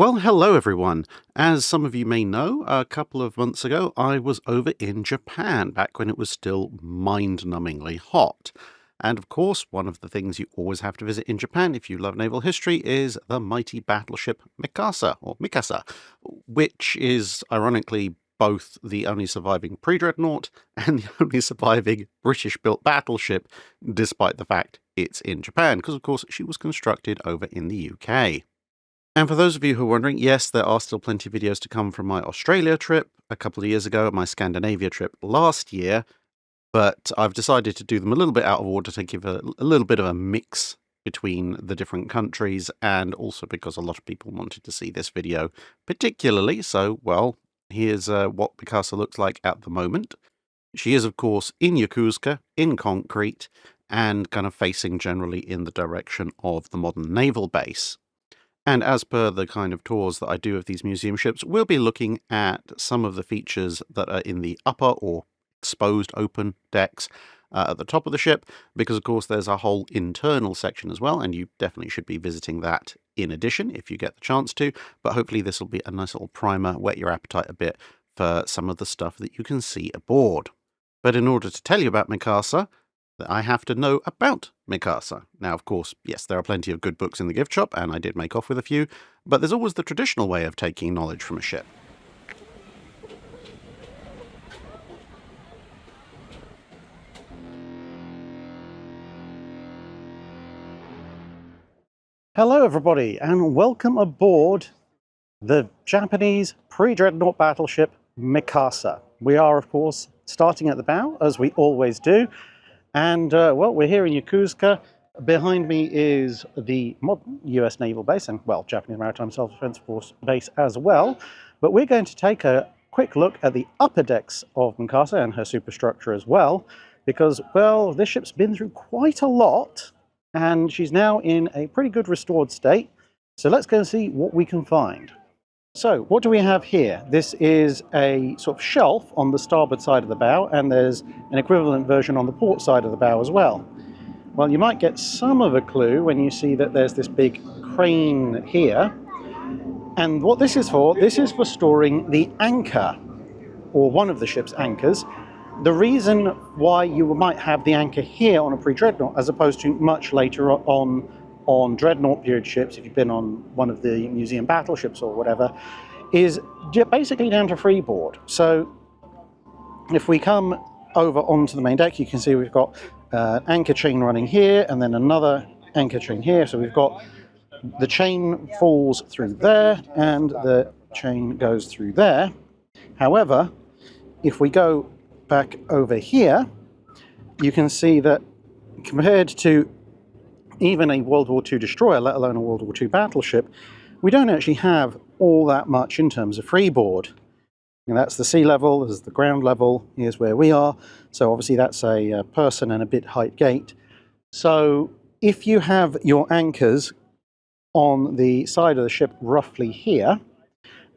Well, hello everyone. As some of you may know, a couple of months ago I was over in Japan, back when it was still mind-numbingly hot. And of course, one of the things you always have to visit in Japan if you love naval history is the mighty battleship Mikasa, or Mikasa, which is ironically both the only surviving pre-dreadnought and the only surviving British-built battleship, despite the fact it's in Japan, because of course she was constructed over in the UK. And for those of you who are wondering, yes, there are still plenty of videos to come from my Australia trip a couple of years ago, my Scandinavia trip last year, but I've decided to do them a little bit out of order to give a little bit of a mix between the different countries, and also because a lot of people wanted to see this video particularly, so, well, here's what Mikasa looks like at the moment. She is, of course, in Yokosuka, in concrete, and kind of facing generally in the direction of the modern naval base. And as per the kind of tours that I do of these museum ships, we'll be looking at some of the features that are in the upper or exposed open decks at the top of the ship, because of course there's a whole internal section as well, and you definitely should be visiting that in addition if you get the chance to, but hopefully this will be a nice little primer, whet your appetite a bit for some of the stuff that you can see aboard. But in order to tell you about Mikasa, I have to know about Mikasa. Now, of course, yes, there are plenty of good books in the gift shop, and I did make off with a few, but there's always the traditional way of taking knowledge from a ship. Hello, everybody, and welcome aboard the Japanese pre-dreadnought battleship Mikasa. We are, of course, starting at the bow, as we always do. And, well, we're here in Yokosuka. Behind me is the modern US naval base, and, well, Japanese Maritime Self-Defense Force base as well. But we're going to take a quick look at the upper decks of Mikasa and her superstructure as well, because, well, this ship's been through quite a lot, and she's now in a pretty good restored state. So let's go and see what we can find. So, what do we have here? This is a sort of shelf on the starboard side of the bow, and there's an equivalent version on the port side of the bow as well. Well, you might get some of a clue when you see that there's this big crane here. And what this is for storing the anchor, or one of the ship's anchors. The reason why you might have the anchor here on a pre-dreadnought, as opposed to much later on dreadnought period ships, if you've been on one of the museum battleships or whatever, is basically down to freeboard. So if we come over onto the main deck, you can see we've got an anchor chain running here, and then another anchor chain here. So we've got the chain falls through there, and the chain goes through there. However, if we go back over here, you can see that compared to even a World War II destroyer, let alone a World War II battleship, we don't actually have all that much in terms of freeboard. And that's the sea level, this is the ground level, here's where we are. So obviously that's a person and a bit height gate. So if you have your anchors on the side of the ship roughly here,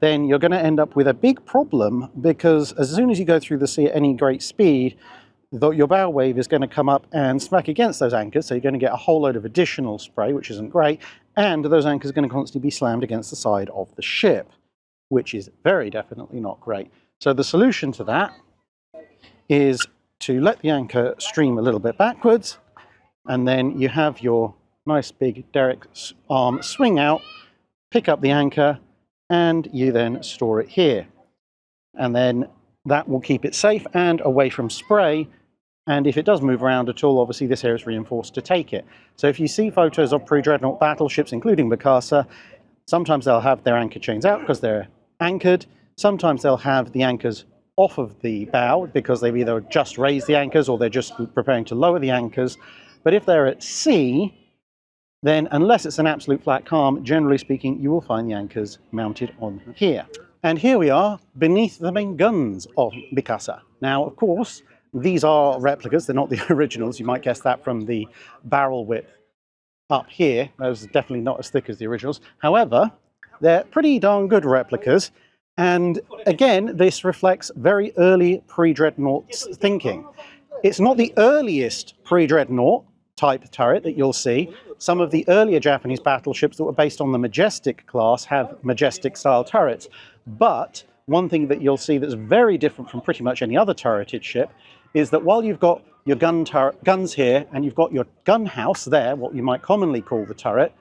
then you're going to end up with a big problem, because as soon as you go through the sea at any great speed, your bow wave is going to come up and smack against those anchors, so you're going to get a whole load of additional spray, which isn't great, and those anchors are going to constantly be slammed against the side of the ship, which is very definitely not great. So the solution to that is to let the anchor stream a little bit backwards, and then you have your nice big derrick arm swing out, pick up the anchor, and you then store it here. And then that will keep it safe and away from spray. And if it does move around at all, obviously this area is reinforced to take it. So if you see photos of pre-dreadnought battleships, including Mikasa, sometimes they'll have their anchor chains out because they're anchored. Sometimes they'll have the anchors off of the bow because they've either just raised the anchors or they're just preparing to lower the anchors. But if they're at sea, then unless it's an absolute flat calm, generally speaking, you will find the anchors mounted on here. And here we are beneath the main guns of Mikasa. Now, of course, these are replicas, they're not the originals. You might guess that from the barrel width up here. Those are definitely not as thick as the originals. However, they're pretty darn good replicas. And again, this reflects very early pre-dreadnought thinking. It's not the earliest pre-dreadnought, type turret that you'll see. Some of the earlier Japanese battleships that were based on the Majestic class have Majestic style turrets. But one thing that you'll see that's very different from pretty much any other turreted ship is that while you've got your guns here and you've got your gun house there, what you might commonly call the turret,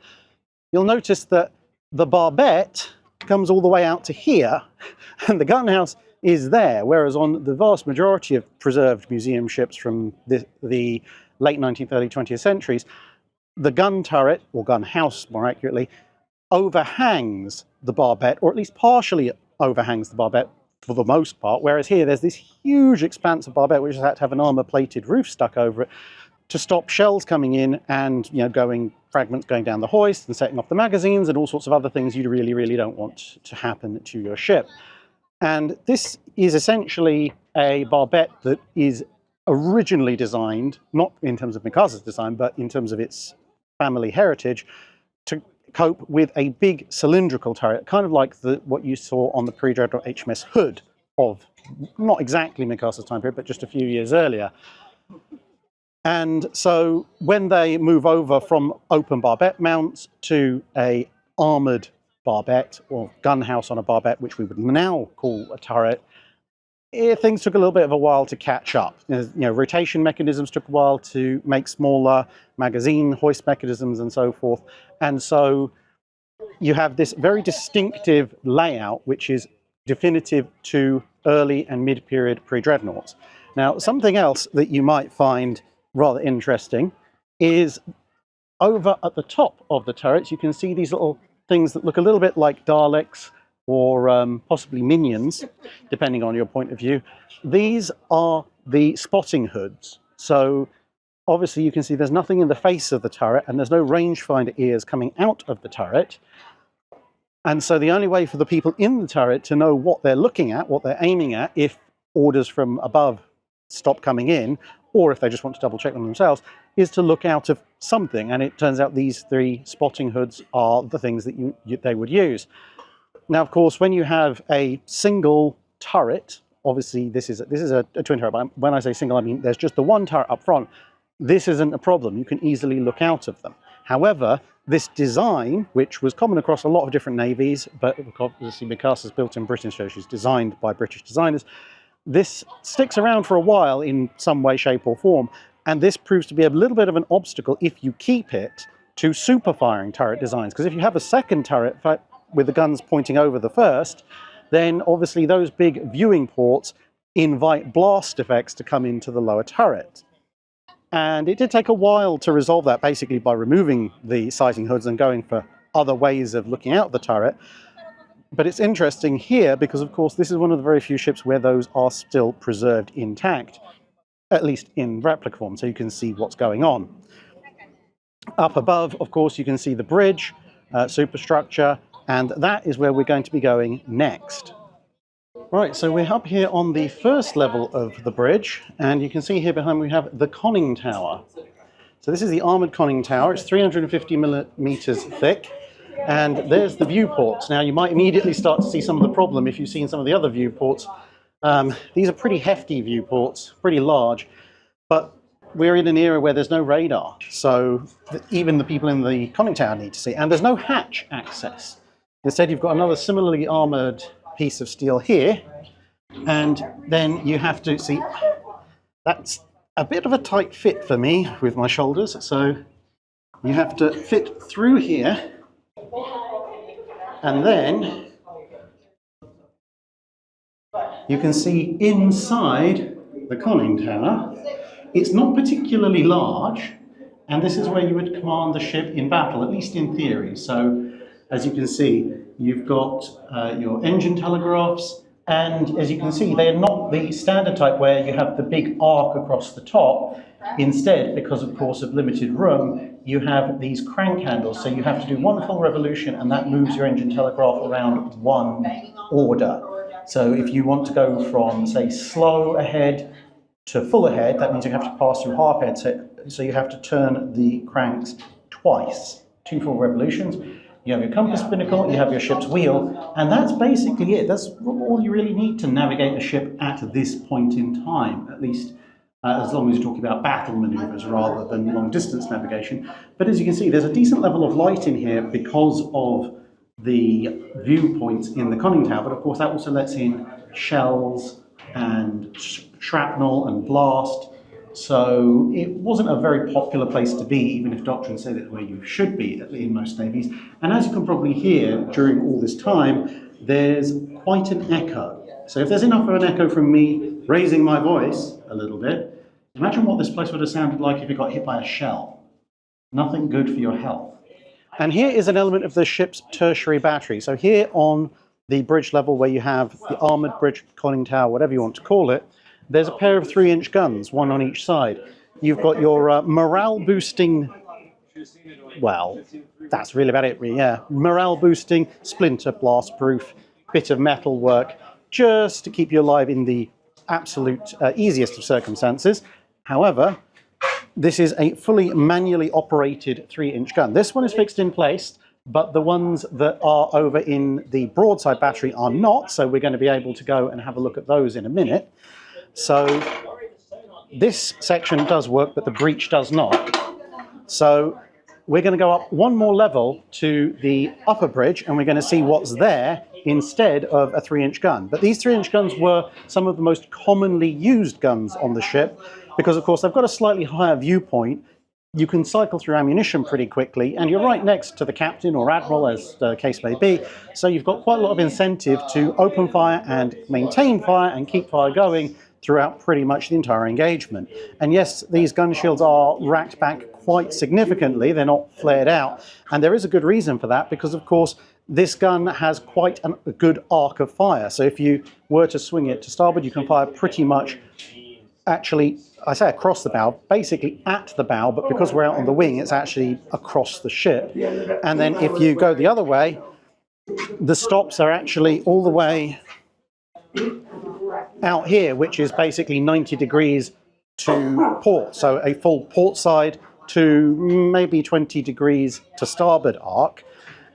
you'll notice that the barbette comes all the way out to here and the gun house is there, whereas on the vast majority of preserved museum ships from the late 19th, early 20th centuries, the gun turret, or gun house more accurately, overhangs the barbette, or at least partially overhangs the barbette for the most part, whereas here there's this huge expanse of barbette which has had to have an armour-plated roof stuck over it to stop shells coming in and, you know, fragments going down the hoist and setting off the magazines and all sorts of other things you really, really don't want to happen to your ship. And this is essentially a barbette that is originally designed, not in terms of Mikasa's design, but in terms of its family heritage, to cope with a big cylindrical turret, kind of like what you saw on the Pre-dreadnought HIJMS hood of not exactly Mikasa's time period, but just a few years earlier. And so when they move over from open barbette mounts to a armoured barbette or gun house on a barbette, which we would now call a turret, things took a little bit of a while to catch up. You know, rotation mechanisms took a while to make smaller, magazine hoist mechanisms and so forth. And so you have this very distinctive layout, which is definitive to early and mid-period pre-dreadnoughts. Now, something else that you might find rather interesting is over at the top of the turrets, you can see these little things that look a little bit like Daleks or possibly minions, depending on your point of view. These are the spotting hoods. So obviously you can see there's nothing in the face of the turret and there's no rangefinder ears coming out of the turret. And so the only way for the people in the turret to know what they're looking at, what they're aiming at, if orders from above stop coming in, or if they just want to double check them themselves, is to look out of something. And it turns out these three spotting hoods are the things that they would use. Now, of course, when you have a single turret, obviously this is a twin turret, but when I say single, I mean there's just the one turret up front. This isn't a problem. You can easily look out of them. However, this design, which was common across a lot of different navies, but obviously Mikasa's built in Britain, so she's designed by British designers, this sticks around for a while in some way, shape or form, and this proves to be a little bit of an obstacle if you keep it to super firing turret designs. Because if you have a second turret with the guns pointing over the first, then obviously those big viewing ports invite blast effects to come into the lower turret. And it did take a while to resolve that, basically by removing the sighting hoods and going for other ways of looking out the turret. But it's interesting here because, of course, this is one of the very few ships where those are still preserved intact, at least in replica form, so you can see what's going on. Up above, of course, you can see the bridge, superstructure, and that is where we're going to be going next. Right, so we're up here on the first level of the bridge, and you can see here behind me we have the conning tower. So this is the armoured conning tower. It's 350 millimeters thick, and there's the viewports. Now, you might immediately start to see some of the problem if you've seen some of the other viewports. These are pretty hefty viewports, pretty large, but we're in an era where there's no radar, so even the people in the conning tower need to see, and there's no hatch access. Instead, you've got another similarly armoured piece of steel here, and then you have to see, that's a bit of a tight fit for me with my shoulders, so you have to fit through here, and then you can see inside the conning tower. It's not particularly large, and this is where you would command the ship in battle, at least in theory. So as you can see, you've got your engine telegraphs, and as you can see, they are not the standard type where you have the big arc across the top. Instead, because of course of limited room, you have these crank handles, so you have to do one full revolution, and that moves your engine telegraph around one order. So if you want to go from, say, slow ahead to full ahead, that means you have to pass through half head, so you have to turn the cranks twice, 2 full revolutions. You have your compass binnacle, you have your ship's wheel, and that's basically it. That's all you really need to navigate a ship at this point in time, at least as long as you're talking about battle maneuvers rather than long distance navigation. But as you can see, there's a decent level of light in here because of the viewpoints in the conning tower, but of course that also lets in shells and shrapnel and blast. So it wasn't a very popular place to be, even if doctrine said it's where you should be in most navies. And as you can probably hear during all this time, there's quite an echo. So if there's enough of an echo from me raising my voice a little bit, imagine what this place would have sounded like if it got hit by a shell. Nothing good for your health. And here is an element of the ship's tertiary battery. So here on the bridge level where you have the armoured bridge, conning tower, whatever you want to call it, there's a pair of 3-inch guns, one on each side. You've got your morale boosting, well, that's really about it, really, yeah. Morale boosting, splinter blast proof, bit of metal work, just to keep you alive in the absolute easiest of circumstances. However, this is a fully manually operated 3-inch gun. This one is fixed in place, but the ones that are over in the broadside battery are not, so we're going to be able to go and have a look at those in a minute. So this section does work, but the breech does not. So we're going to go up one more level to the upper bridge, and we're going to see what's there instead of a 3-inch gun. But these 3-inch guns were some of the most commonly used guns on the ship, because of course they've got a slightly higher viewpoint. You can cycle through ammunition pretty quickly, and you're right next to the captain or admiral, as the case may be, so you've got quite a lot of incentive to open fire and maintain fire and keep fire going throughout pretty much the entire engagement. And yes, these gun shields are racked back quite significantly, they're not flared out, and there is a good reason for that, because of course this gun has quite a good arc of fire. So if you were to swing it to starboard, you can fire pretty much, actually, I say across the bow, basically at the bow, but because we're out on the wing, it's actually across the ship. And then if you go the other way, the stops are actually all the way out here, which is basically 90 degrees to port. So a full port side to maybe 20 degrees to starboard arc.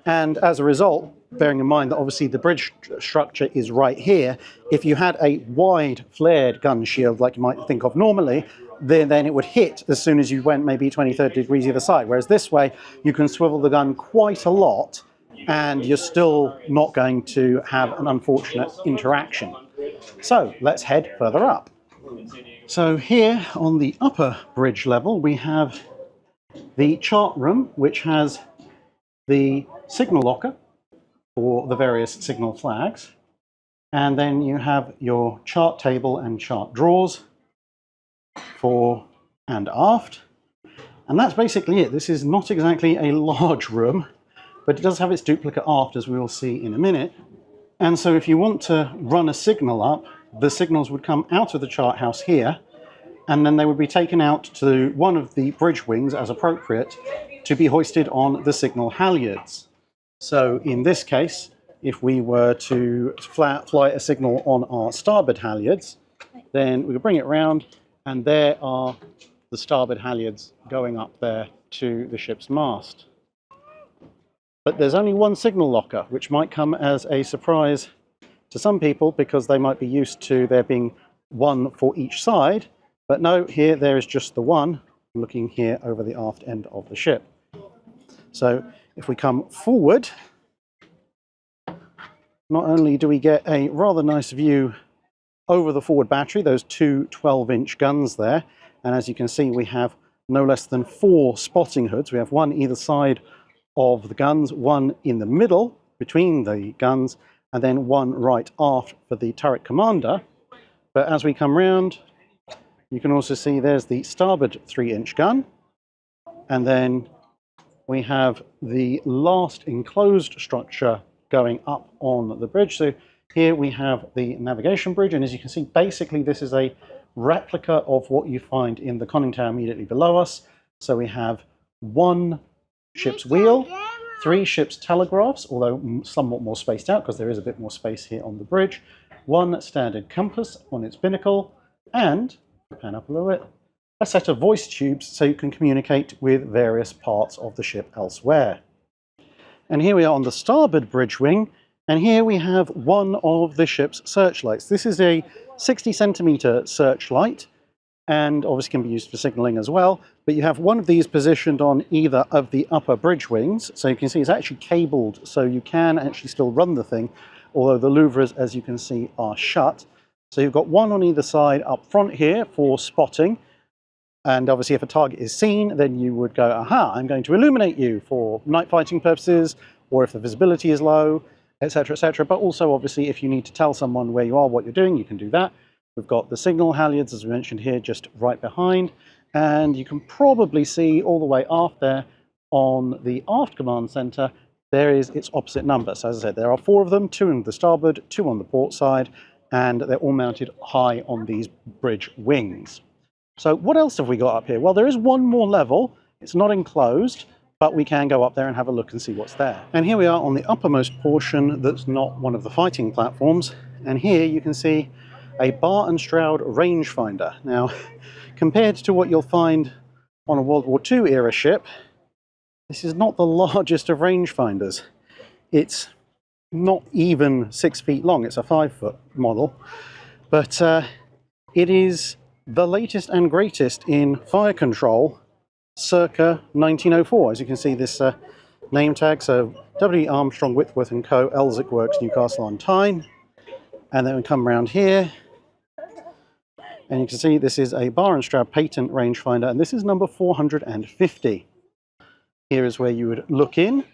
And as a result, bearing in mind that obviously the bridge structure is right here, if you had a wide flared gun shield like you might think of normally, then it would hit as soon as you went maybe 20, 30 degrees either side. Whereas this way, you can swivel the gun quite a lot and you're still not going to have an unfortunate interaction. So let's head further up. So here on the upper bridge level, we have the chart room, which has the signal locker for the various signal flags. And then you have your chart table and chart drawers fore and aft. And that's basically it. This is not exactly a large room, but it does have its duplicate aft, as we will see in a minute. And so if you want to run a signal up, the signals would come out of the chart house here, and then they would be taken out to one of the bridge wings as appropriate to be hoisted on the signal halyards. So in this case, if we were to fly a signal on our starboard halyards, then we could bring it round, and there are the starboard halyards going up there to the ship's mast. But there's only one signal locker, which might come as a surprise to some people because they might be used to there being one for each side. But no, here there is just the one, looking here over the aft end of the ship. So if we come forward, not only do we get a rather nice view over the forward battery, those two 12-inch guns there, and as you can see we have no less than 4 spotting hoods. We have one either side of the guns, one in the middle between the guns, and then one right aft for the turret commander. But as we come round, you can also see there's the starboard 3-inch gun, and then we have the last enclosed structure going up on the bridge. So here we have the navigation bridge, and as you can see, basically this is a replica of what you find in the conning tower immediately below us. So we have one ship's wheel, 3 ship's telegraphs, although somewhat more spaced out because there is a bit more space here on the bridge, 1 standard compass on its binnacle, and, pan up a little bit, a set of voice tubes so you can communicate with various parts of the ship elsewhere. And here we are on the starboard bridge wing, and here we have one of the ship's searchlights. This is a 60 centimeter searchlight, and obviously can be used for signaling as well. But you have one of these positioned on either of the upper bridge wings, so you can see it's actually cabled, so you can actually still run the thing, although the louvres, as you can see, are shut. So you've got one on either side up front here for spotting, and obviously if a target is seen, then you would go, aha, I'm going to illuminate you for night fighting purposes, or if the visibility is low, etc., etc. But also, obviously, if you need to tell someone where you are, what you're doing, you can do that. We've got the signal halyards, as we mentioned here, just right behind, and you can probably see all the way aft there on the aft command center, there is its opposite number. So as I said, there are 4 of them, 2 on the starboard, 2 on the port side, and they're all mounted high on these bridge wings. So what else have we got up here? Well, there is one more level. It's not enclosed, but we can go up there and have a look and see what's there. And here we are on the uppermost portion that's not one of the fighting platforms. And here you can see a bar and shroud rangefinder. Now, compared to what you'll find on a World War II era ship, this is not the largest of rangefinders. It's not even 6 feet long. It's a 5-foot model, but it is the latest and greatest in fire control circa 1904. As you can see, this name tag, so W. Armstrong, Whitworth and Co., Elsick Works, Newcastle on Tyne. And then we come around here, and you can see this is a bar and shroud patent rangefinder, and this is number 450. Here is where you would look in.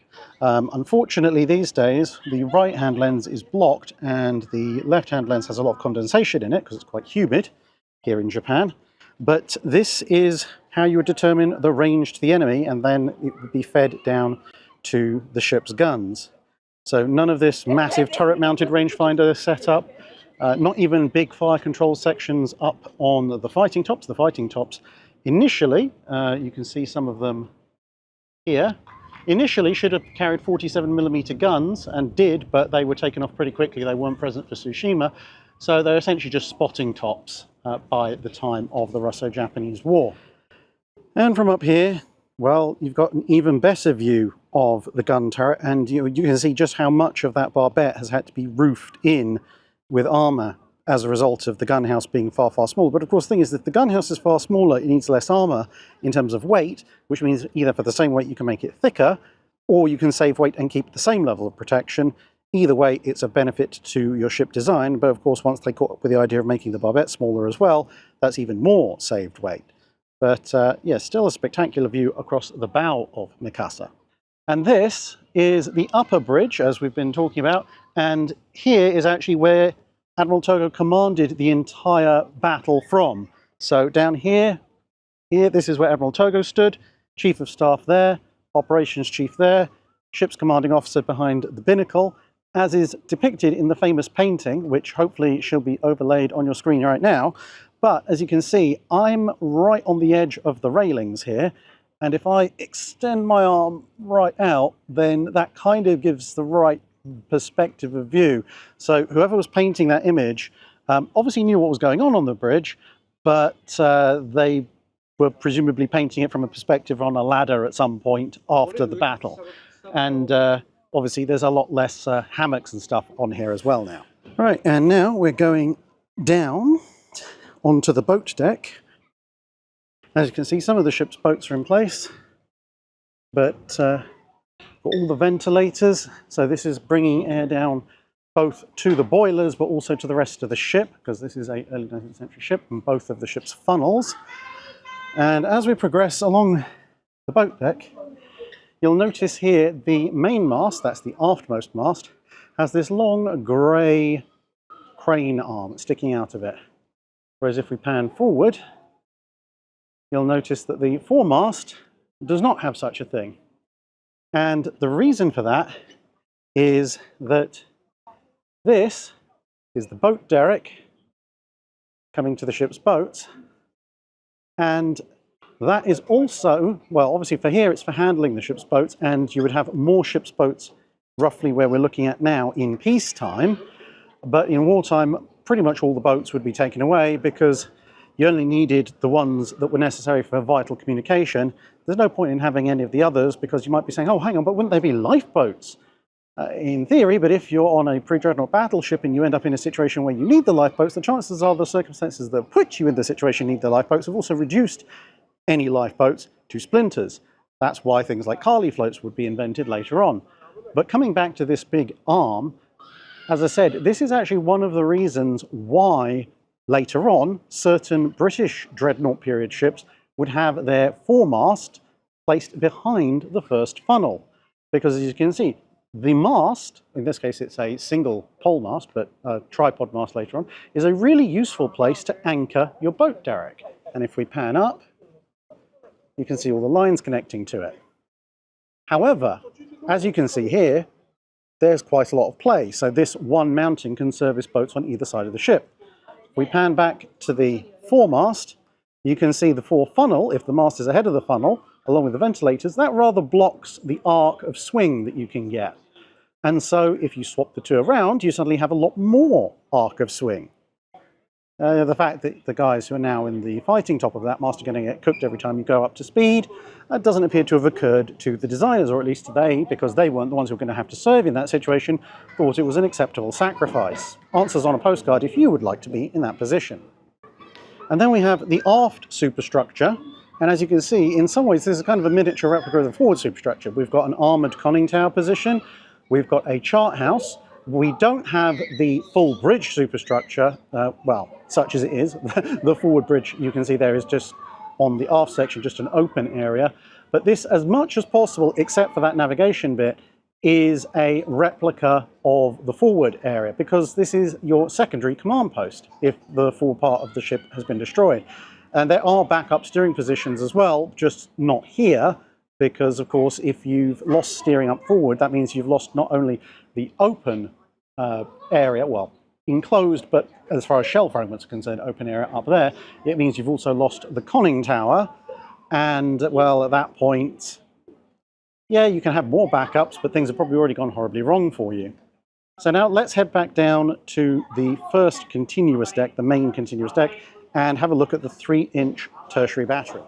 Unfortunately, these days, the right-hand lens is blocked, and the left-hand lens has a lot of condensation in it, because it's quite humid here in Japan. But this is how you would determine the range to the enemy, and then it would be fed down to the ship's guns. So none of this massive turret-mounted rangefinder setup, not even big fire control sections up on the fighting tops. The fighting tops, initially, you can see some of them here, initially should have carried 47mm guns, and did, but they were taken off pretty quickly. They weren't present for Tsushima, so they're essentially just spotting tops by the time of the Russo-Japanese War. And from up here, well, you've got an even better view of the gun turret, and you can see just how much of that barbette has had to be roofed in with armour as a result of the gun house being far, far smaller. But of course, the thing is that the gun house is far smaller, it needs less armour in terms of weight, which means either for the same weight you can make it thicker, or you can save weight and keep the same level of protection. Either way, it's a benefit to your ship design, but of course, once they caught up with the idea of making the barbette smaller as well, that's even more saved weight. But yeah, still a spectacular view across the bow of Mikasa. And this is the upper bridge, as we've been talking about, and here is actually where Admiral Togo commanded the entire battle from. So down here, this is where Admiral Togo stood, Chief of Staff there, Operations Chief there, Ship's Commanding Officer behind the binnacle, as is depicted in the famous painting, which hopefully shall be overlaid on your screen right now. But as you can see, I'm right on the edge of the railings here, and if I extend my arm right out, then that kind of gives the right perspective of view. So whoever was painting that image obviously knew what was going on the bridge, but they were presumably painting it from a perspective on a ladder at some point after the battle. And obviously there's a lot less hammocks and stuff on here as well now. Right, and now we're going down onto the boat deck. As you can see, some of the ship's boats are in place, but all the ventilators, so this is bringing air down both to the boilers but also to the rest of the ship, because this is an early 19th century ship, and both of the ship's funnels. And as we progress along the boat deck, you'll notice here the main mast, that's the aftmost mast, has this long grey crane arm sticking out of it. Whereas if we pan forward, you'll notice that the foremast does not have such a thing. And the reason for that is that this is the boat derrick coming to the ship's boats, and that is also, well, obviously for here it's for handling the ship's boats, and you would have more ship's boats roughly where we're looking at now in peacetime, but in wartime pretty much all the boats would be taken away because you only needed the ones that were necessary for vital communication. There's no point in having any of the others because you might be saying, oh, hang on, but wouldn't they be lifeboats? in theory, but if you're on a pre-dreadnought battleship and you end up in a situation where you need the lifeboats, the chances are the circumstances that put you in the situation you need the lifeboats have also reduced any lifeboats to splinters. That's why things like Carly floats would be invented later on. But coming back to this big arm, as I said, this is actually one of the reasons why later on certain British dreadnought period ships would have their foremast placed behind the first funnel. Because as you can see, the mast, in this case it's a single pole mast, but a tripod mast later on, is a really useful place to anchor your boat derrick. And if we pan up, you can see all the lines connecting to it. However, as you can see here, there's quite a lot of play. So this one mounting can service boats on either side of the ship. If we pan back to the foremast, you can see the fore funnel, if the mast is ahead of the funnel, along with the ventilators, that rather blocks the arc of swing that you can get. And so if you swap the two around, you suddenly have a lot more arc of swing. The fact that the guys who are now in the fighting top of that mast are going to get cooked every time you go up to speed, that doesn't appear to have occurred to the designers, or at least they, because they weren't the ones who were going to have to serve in that situation, thought it was an acceptable sacrifice. Answers on a postcard if you would like to be in that position. And then we have the aft superstructure. And as you can see, in some ways, this is kind of a miniature replica of the forward superstructure. We've got an armoured conning tower position. We've got a chart house. We don't have the full bridge superstructure, well, such as it is. The forward bridge, you can see there, is just on the aft section, just an open area. But this, as much as possible, except for that navigation bit, is a replica of the forward area, because this is your secondary command post if the forward part of the ship has been destroyed. And there are backup steering positions as well, just not here, because of course if you've lost steering up forward, that means you've lost not only the open area, well, enclosed, but as far as shell fragments are concerned, open area up there, it means you've also lost the conning tower. And well, at that point, yeah, you can have more backups, but things have probably already gone horribly wrong for you. So now let's head back down to the first continuous deck, the main continuous deck, and have a look at the 3-inch tertiary battery.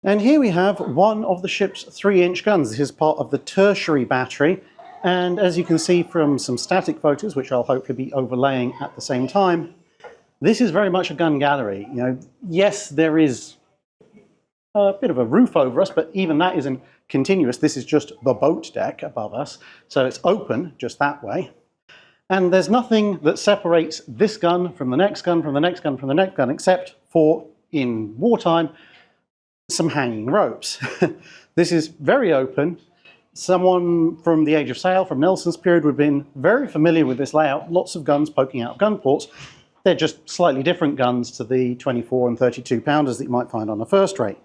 And here we have one of the ship's 3-inch guns. This is part of the tertiary battery. And as you can see from some static photos, which I'll hopefully be overlaying at the same time, this is very much a gun gallery. You know, yes, there is a bit of a roof over us, but even that isn't continuous. This is just the boat deck above us. So it's open just that way. And there's nothing that separates this gun from the next gun, from the next gun, from the next gun, except for, in wartime, some hanging ropes. This is very open. Someone from the Age of Sail, from Nelson's period, would have been very familiar with this layout. Lots of guns poking out of gun ports. They're just slightly different guns to the 24 and 32 pounders that you might find on a first rate.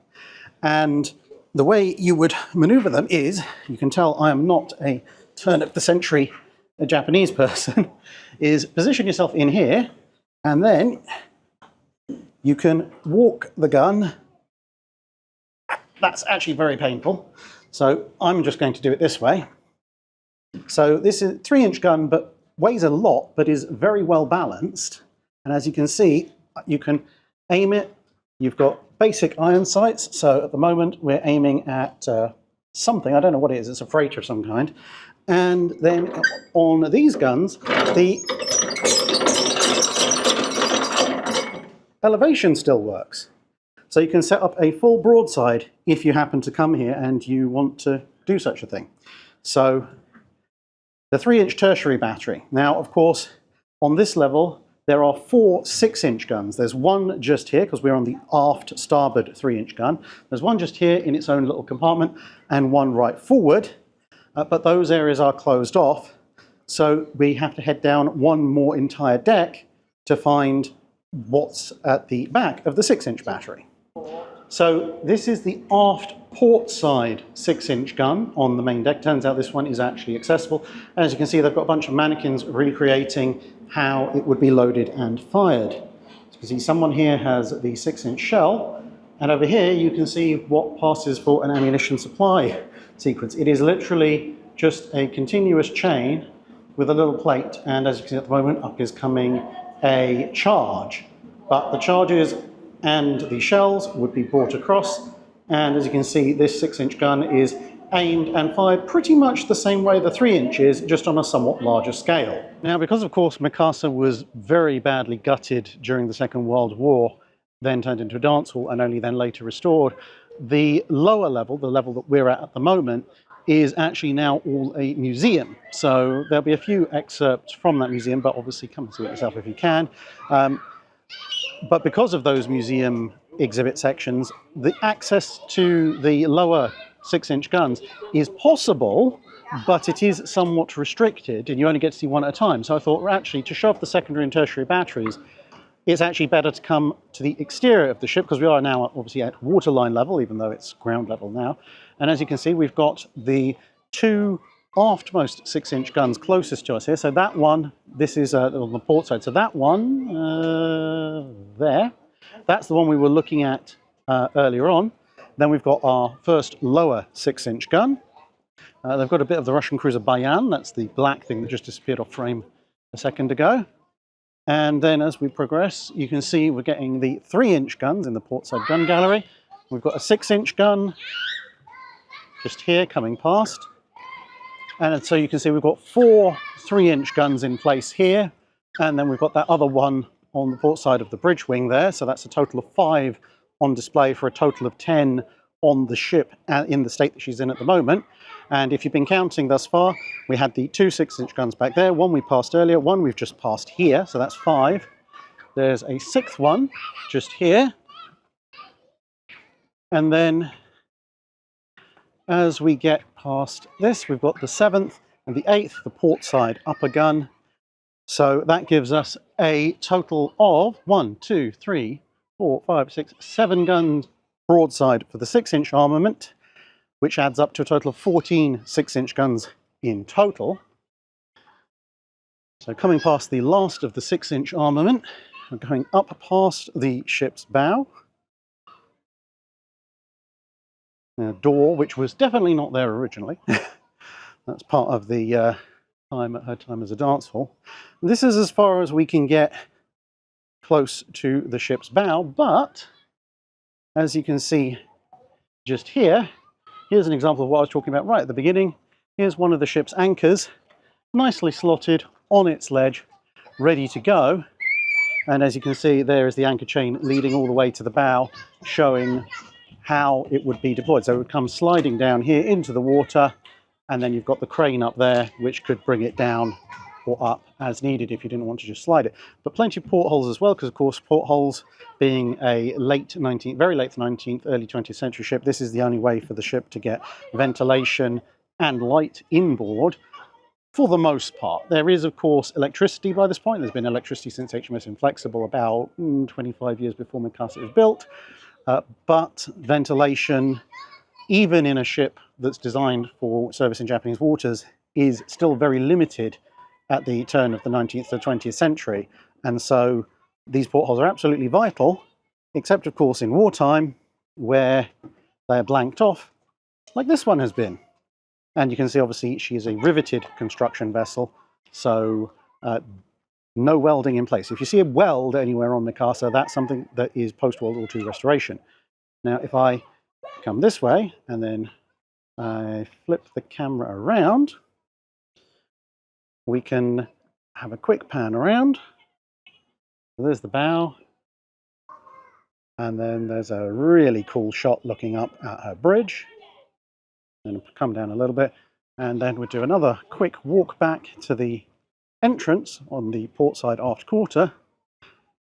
And the way you would maneuver them is, you can tell I am not a turn of the century Japanese person, is position yourself in here, and then you can walk the gun. That's actually very painful, so I'm just going to do it this way. So this is a 3-inch gun, but weighs a lot, but is very well balanced. And as you can see, you can aim it. You've got basic iron sights, so at the moment we're aiming at something, I don't know what it is, it's a freighter of some kind. And then on these guns, the elevation still works. So you can set up a full broadside if you happen to come here and you want to do such a thing. So the 3-inch tertiary battery. Now, of course, on this level, there are 4 6-inch guns. There's one just here, because we're on the aft starboard 3-inch gun. There's one just here in its own little compartment, and one right forward. But those areas are closed off, so we have to head down one more entire deck to find what's at the back of the 6-inch battery. So this is the aft port side 6-inch gun on the main deck. Turns out this one is actually accessible. As you can see, they've got a bunch of mannequins recreating how it would be loaded and fired. So you can see someone here has the 6-inch shell, and over here you can see what passes for an ammunition supply sequence. It is literally just a continuous chain with a little plate, and as you can see at the moment, up is coming a charge. But the charges and the shells would be brought across, and as you can see, this 6-inch gun is aimed and fired pretty much the same way the 3-inch is, just on a somewhat larger scale. Now, because of course Mikasa was very badly gutted during the Second World War, then turned into a dance hall and only then later restored, the lower level, the level that we're at the moment, is actually now all a museum. So there'll be a few excerpts from that museum, but obviously come and see it yourself if you can. But because of those museum exhibit sections, the access to the lower 6-inch guns is possible, but it is somewhat restricted and you only get to see one at a time. So I thought, well, actually, to show off the secondary and tertiary batteries, it's actually better to come to the exterior of the ship, because we are now obviously at waterline level, even though it's ground level now. And as you can see, we've got the two aftmost 6-inch guns closest to us here. So that one, this is on the port side. So that one there, that's the one we were looking at earlier on. Then we've got our first lower 6-inch gun. They've got a bit of the Russian cruiser Bayan. That's the black thing that just disappeared off frame a second ago. And then as we progress, you can see we're getting the 3-inch guns in the portside gun gallery. We've got a 6-inch gun just here coming past. And so you can see we've got 4 3-inch guns in place here. And then we've got that other one on the port side of the bridge wing there. So that's a total of 5 on display for a total of 10 on the ship in the state that she's in at the moment. And if you've been counting thus far, we had the 2 6-inch guns back there, one we passed earlier, one we've just passed here, so that's 5. There's a 6th one just here. And then as we get past this, we've got the 7th and the 8th, the port side upper gun. So that gives us a total of 1, 2, 3, 4, 5, 6, 7 guns broadside for the 6-inch armament, which adds up to a total of 14 6-inch guns in total. So coming past the last of the 6-inch armament, we're going up past the ship's bow. A door, which was definitely not there originally. That's part of the her time as a dance hall. This is as far as we can get close to the ship's bow, but as you can see just here, here's an example of what I was talking about right at the beginning. Here's one of the ship's anchors, nicely slotted on its ledge, ready to go. And as you can see, there is the anchor chain leading all the way to the bow, showing how it would be deployed. So it would come sliding down here into the water, and then you've got the crane up there, which could bring it down or up as needed if you didn't want to just slide it. But plenty of portholes as well, because of course portholes being a very late 19th, early 20th century ship, this is the only way for the ship to get ventilation and light inboard for the most part. There is of course electricity by this point. There's been electricity since HMS Inflexible, about 25 years before Mikasa was built. But ventilation, even in a ship that's designed for service in Japanese waters, is still very limited at the turn of the 19th to 20th century. And so these portholes are absolutely vital, except of course in wartime, where they're blanked off, like this one has been. And you can see obviously she is a riveted construction vessel, so no welding in place. If you see a weld anywhere on Mikasa, that's something that is post-World War II restoration. Now, if I come this way and then I flip the camera around, we can have a quick pan around. So there's the bow. And then there's a really cool shot looking up at her bridge. And come down a little bit. And then we'll do another quick walk back to the entrance on the port side aft quarter,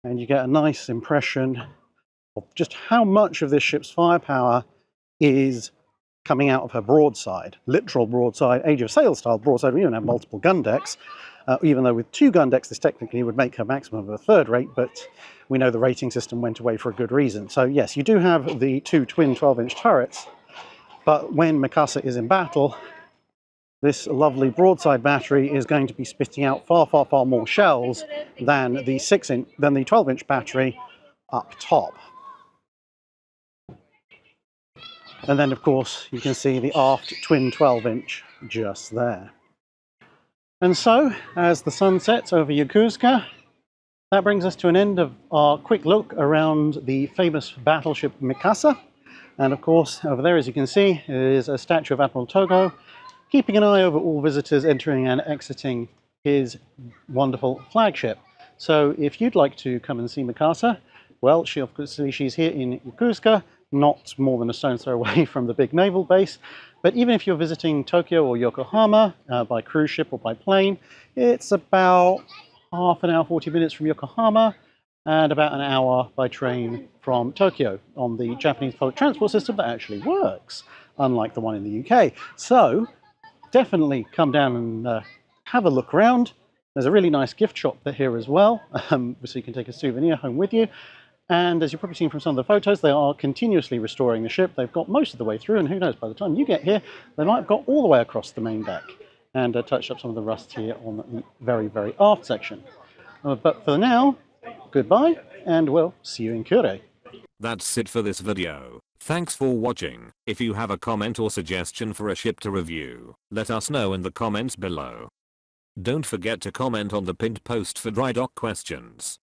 and you get a nice impression of just how much of this ship's firepower is coming out of her broadside, literal broadside, Age of Sail style broadside. We even have multiple gun decks, even though with 2 gun decks this technically would make her maximum of a 3rd rate, but we know the rating system went away for a good reason. So yes, you do have the 2 twin 12-inch turrets, but when Mikasa is in battle, this lovely broadside battery is going to be spitting out far, far, far more shells than the 12-inch battery up top. And then, of course, you can see the aft twin 12-inch just there. And so, as the sun sets over Yokosuka, that brings us to an end of our quick look around the famous battleship Mikasa. And of course, over there, as you can see, is a statue of Admiral Togo, keeping an eye over all visitors entering and exiting his wonderful flagship. So if you'd like to come and see Mikasa, well, she's here in Yokosuka, not more than a stone's throw away from the big naval base. But even if you're visiting Tokyo or Yokohama by cruise ship or by plane, it's about half an hour, 40 minutes from Yokohama, and about an hour by train from Tokyo on the Japanese public transport system that actually works, unlike the one in the UK. So definitely come down and have a look around. There's a really nice gift shop here as well, so you can take a souvenir home with you. And as you've probably seen from some of the photos, they are continuously restoring the ship. They've got most of the way through, and who knows, by the time you get here, they might have got all the way across the main deck and touched up some of the rust here on the very, very aft section. But for now, goodbye, and we'll see you in Kure. That's it for this video. Thanks for watching. If you have a comment or suggestion for a ship to review, let us know in the comments below. Don't forget to comment on the pinned post for dry dock questions.